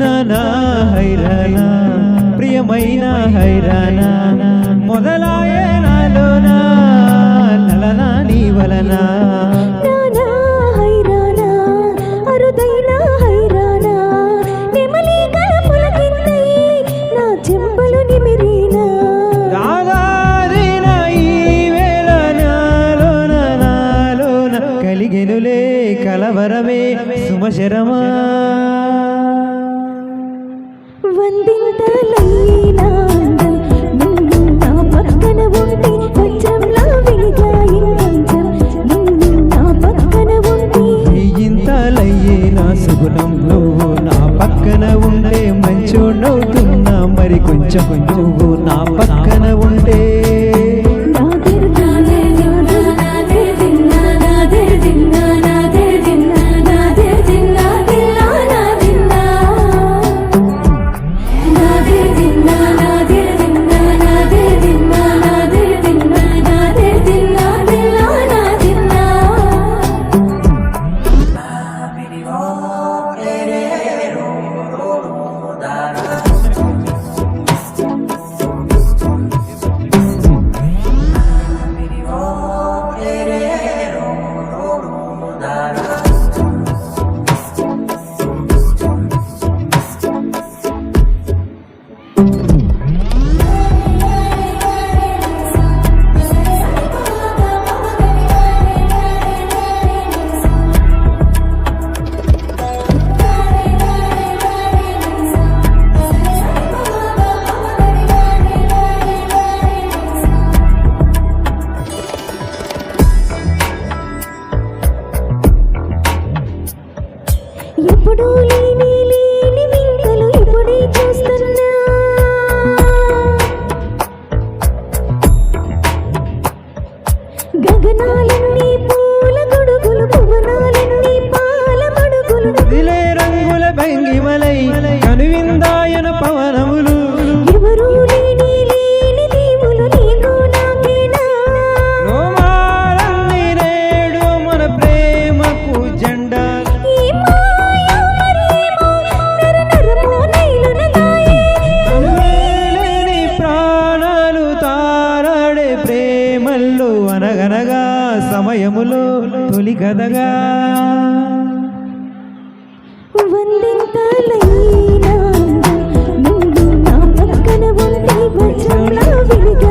నానా హైరానా ప్రియమైన హైరానా మొదలాయే నాలోనా లలనా నీ వలనా నానా హైరానా అరుదైన హైరానా నెమలి గలపుల కిందై నా చెంపలు నిమిరినా దాదారిన ఈ వేళ నాలోన కలిగెనులే కలవరమే సుమశరమా వందింతలైనా నిన్ను నా పక్కన ఉంటే వజ్రంలా వెలిగాయి కొంచెం నిన్ను నా పక్కన ఉంటే ఇంతలయ్యే నా సుగుణం నువ్వు నా పక్కన ఉంటే మంచోడవుతున్నా మరి కొంచెం నువ్వు నా పక్కన ఉంటే ఎప్పుడు లేని వింతలు ఇప్పుడే చూస్తున్నా గగనాలన్నీ పూల గొడుగులు భువనాలన్నీ పాల మడుగులు దిలే రంగుల భంగిమలై కనువిందాయన పవనములు ఎవరు లేని దీవులు నీకు నాకేనా రోమాలన్నీ నేడు మన ప్రేమకు జెండా ప్రాణాలు తారాడే ప్రేమల్లో అనగనగా సమయములో తొలి కథగా వందింతలైనా నువ్వు నా పక్కన ఉంటే వజ్రంలా వెలిగా